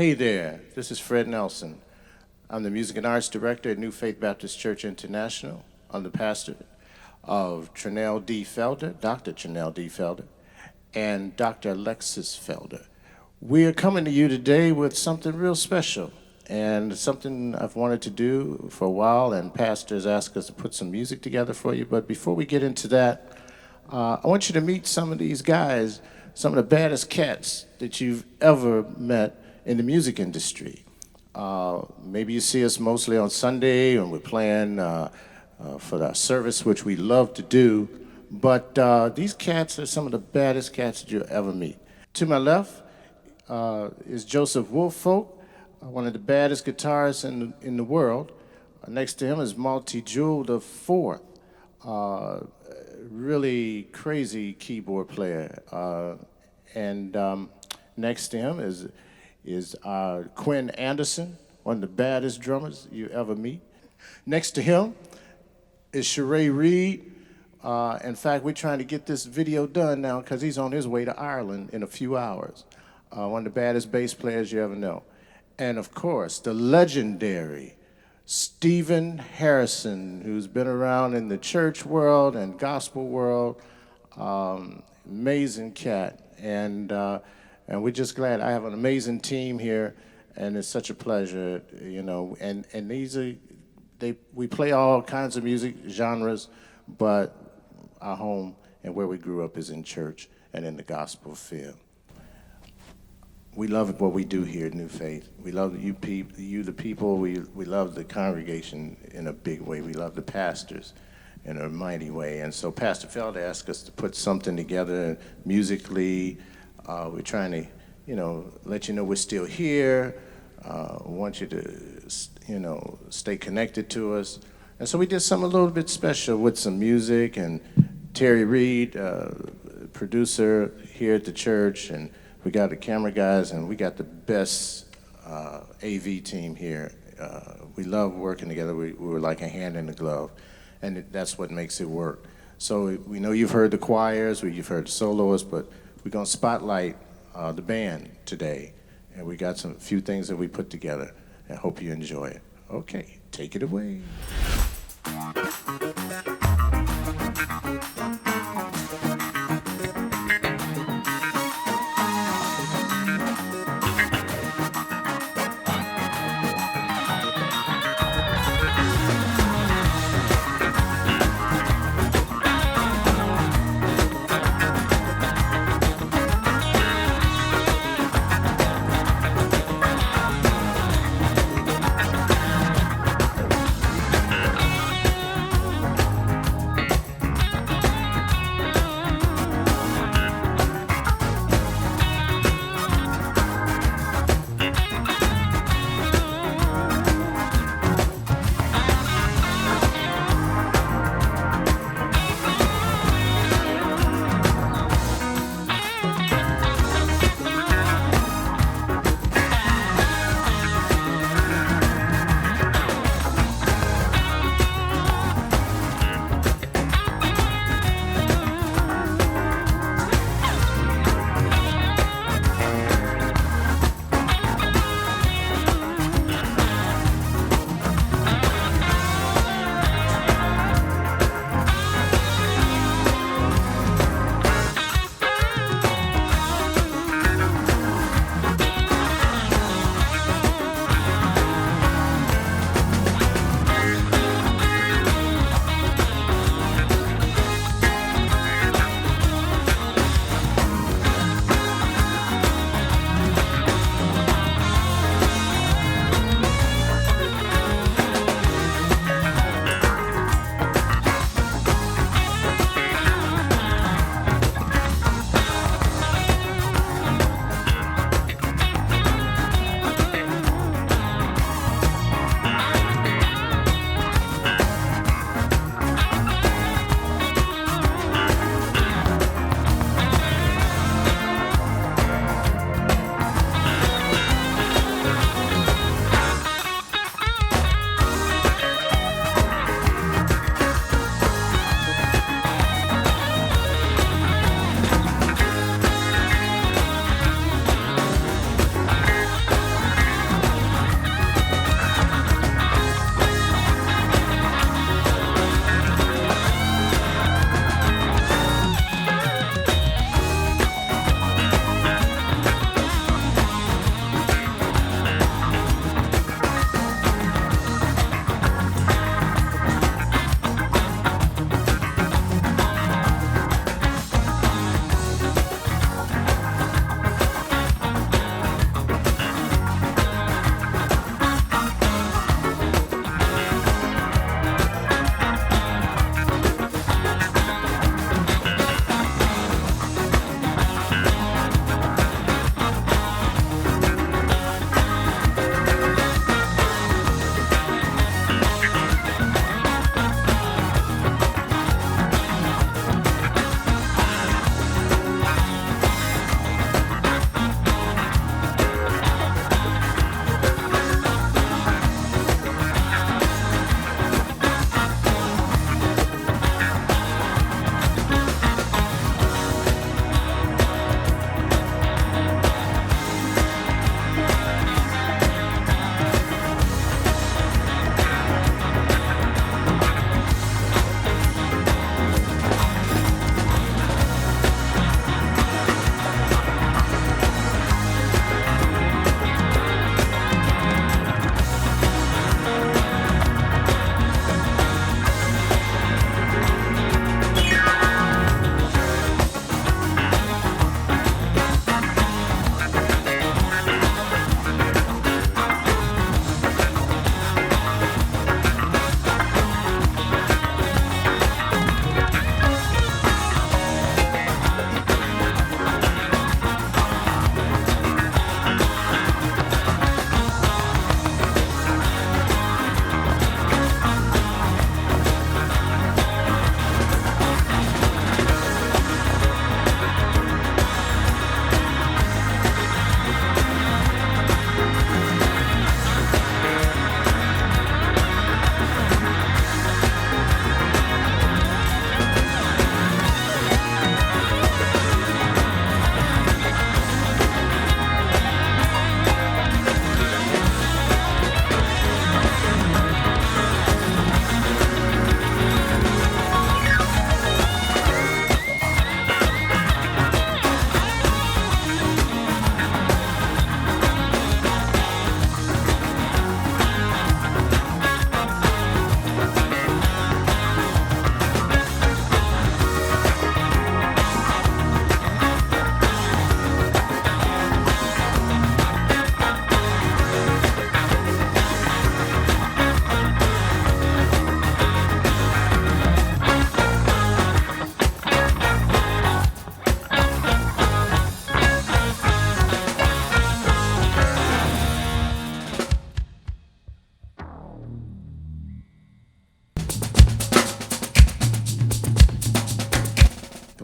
Hey there, this is Fred Nelson. I'm the Music and Arts Director at New Faith Baptist Church International. I'm the pastor of Trinell D. Felder, Dr. Trinell D. Felder, and Dr. Alexis Felder. We are coming to you today with something real special and something I've wanted to do for a while, and pastors asked us to put some music together for you. But before we get into that, I want you to meet some of these guys, some of the baddest cats that you've ever met in the music industry. Maybe you see us mostly on Sunday and we're playing for our service, which we love to do. But these cats are some of the baddest cats that you'll ever meet. To my left is Joseph Woolfolk, one of the baddest guitarists in the world. Next to him is Malty Jewel the Fourth, really crazy keyboard player. And next to him is Quinn Anderson, one of the baddest drummers you ever meet. Next to him is Sheree Reed. In fact, we're trying to get this video done now because he's on his way to Ireland in a few hours. One of the baddest bass players you ever know. And of course, the legendary Stephen Harrison, who's been around in the church world and gospel world. Amazing cat. And we're just glad. I have an amazing team here, and it's such a pleasure, you know. And we play all kinds of music genres, but our home and where we grew up is in church and in the gospel field. We love what we do here at New Faith. We love you the people. We love the congregation in a big way. We love the pastors in a mighty way. And so Pastor Felder asked us to put something together musically. We're trying to, you know, let you know we're still here. Want you to, you know, stay connected to us. And so we did something a little bit special with some music, and Terry Reed, producer here at the church, and we got the camera guys, and we got the best AV team here. We love working together. We were like a hand in the glove, and that's what makes it work. So we know you've heard the choirs, you've heard the soloists, but we're gonna spotlight the band today, and we got a few things that we put together, and hope you enjoy it. Okay, take it away.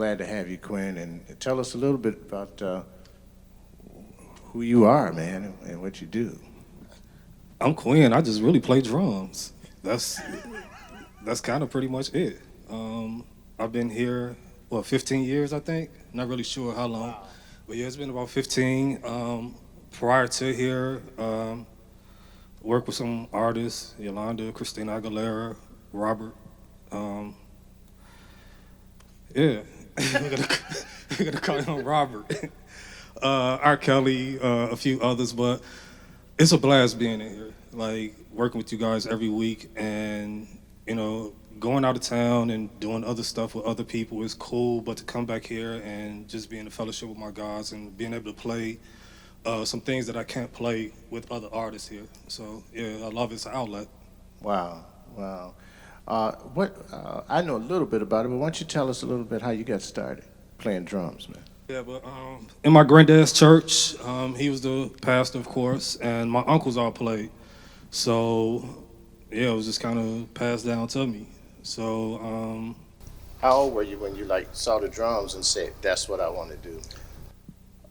glad to have you, Quinn, and tell us a little bit about who you are, man, and what you do. I'm Quinn. I just really play drums. That's kind of pretty much it. I've been here, 15 years, I think. Not really sure how long, but yeah, it's been about 15. Prior to here, worked with some artists: Yolanda, Christina Aguilera, Robert. Yeah, we're gonna call him Robert. R. Kelly, a few others, but it's a blast being in here. Like working with you guys every week, and going out of town and doing other stuff with other people is cool. But to come back here and just be in a fellowship with my guys and being able to play some things that I can't play with other artists here. So yeah, I love it. It's an outlet. Wow, wow. I know a little bit about it, but why don't you tell us a little bit how you got started playing drums, man? Yeah, but in my granddad's church, he was the pastor, of course, and my uncles all played. So yeah, it was just kind of passed down to me. So How old were you when you saw the drums and said, "That's what I want to do"?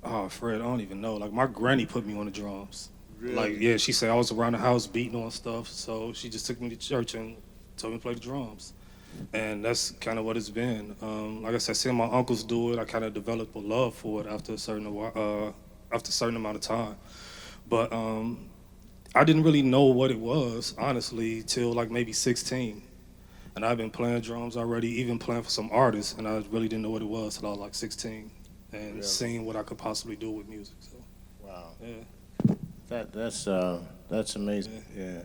oh, Fred, I don't even know. Like my granny put me on the drums. Really? Like yeah, she said I was around the house beating on stuff, so she just took me to church and told me to play the drums. And that's kind of what it's been. Like I said, seeing my uncles do it, I kind of developed a love for it after a certain amount of time. But I didn't really know what it was, honestly, till like maybe 16. And I've been playing drums already, even playing for some artists, and I really didn't know what it was till I was like 16, and Really? seeing what I could possibly do with music. So Wow, yeah. that's amazing. Yeah.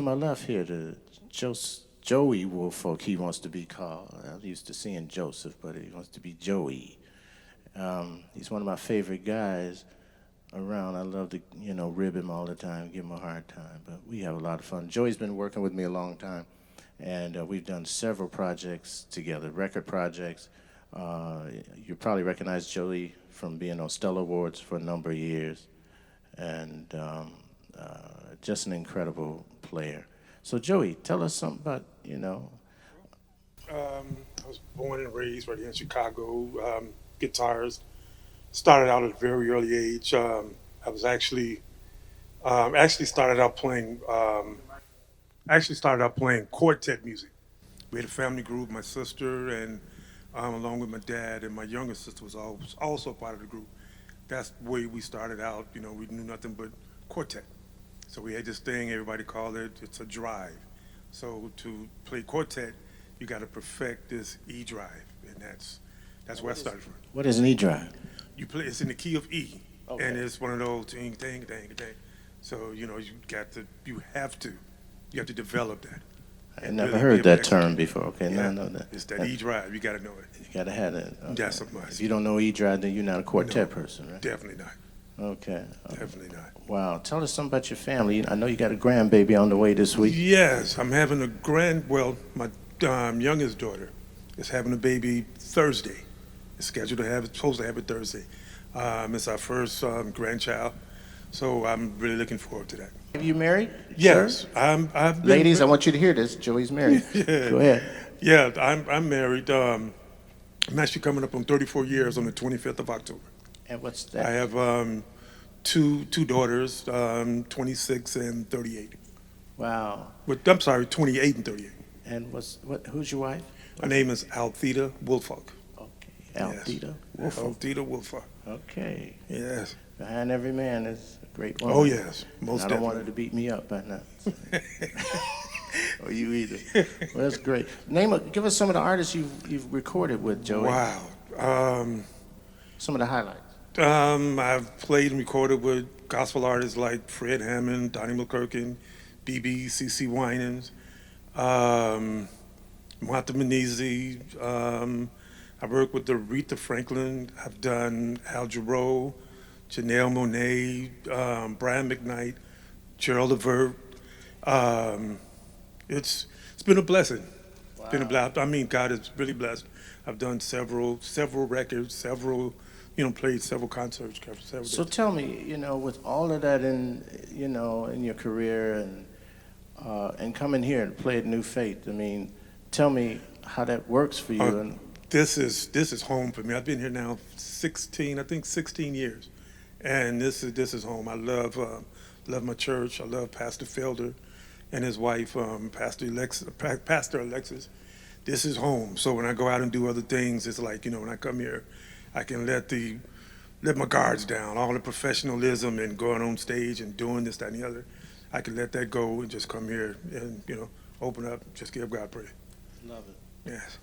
to my left here, Joey Woolfolk, he wants to be called. I'm used to seeing Joseph, but he wants to be Joey. He's one of my favorite guys around. I love to, rib him all the time, give him a hard time, but we have a lot of fun. Joey's been working with me a long time, and we've done several projects together, record projects. You probably recognize Joey from being on Stellar Awards for a number of years, and just an incredible player. So Joey, tell us something about, I was born and raised right here in Chicago. Guitarist. Started out at a very early age. I was actually started out playing. Actually started out playing quartet music. We had a family group. My sister and along with my dad and my younger sister was also part of the group. That's the way we started out. We knew nothing but quartet. So we had this thing. Everybody called it's a drive. So to play quartet, you got to perfect this E drive, and that's where I started from. what is an E-drive? You play. It's in the key of E, Okay. and it's one of those ting ting ting ting. So you have to develop that. I and never really heard be able that to term execute. before. Okay, now Yeah, I know that. it's that E drive. You got to know it. You gotta have that. Okay. That's a must. If you don't know E-drive, then you're not a quartet No. person, right? Definitely not. Okay. Definitely not. Wow. Tell us something about your family. I know you got a grandbaby on the way this week. Yes, I'm having my youngest daughter is having a baby Thursday. It's supposed to have it Thursday. It's our first grandchild, so I'm really looking forward to that. Are you married? Yes, sir? I've been, Ladies, I want you to hear this. Joey's married. Go ahead. Yeah, I'm married. I'm actually coming up on 34 years on the 25th of October. And what's I that? have two daughters, 26 and 38. Wow. I'm sorry, 28 and 38. And who's your wife? Her name is Althea Woolfolk. Okay. Althea Yes. Woolfolk. Althea Woolfolk. Okay. Yes. Behind every man is a great woman. Oh yes, And most I don't want her definitely. to beat me up by now. Or you either. Well, that's great. Give us some of the artists you've recorded with, Joey. Wow. Some of the highlights. I've played and recorded with gospel artists like Fred Hammond, Donnie McClurkin, BB, CC Winans, Martha Menezes. I worked with Aretha Franklin. I've done Al Jarreau, Janelle Monáe, Brian McKnight, Gerald Levert. It's been a blessing. It's been a blessing. I mean, God has really blessed. I've done several records, played several concerts. So tell me, with all of that in your career and coming here to play at New Faith, tell me how that works for you. And This is home for me. I've been here now 16 years, and this is home. I love my church. I love Pastor Felder and his wife, Pastor Alexis. This is home. So when I go out and do other things, it's like when I come here, I can let my guards down. All the professionalism and going on stage and doing this, that, and the other, I can let that go and just come here and open up, just give God praise. love it. Yes.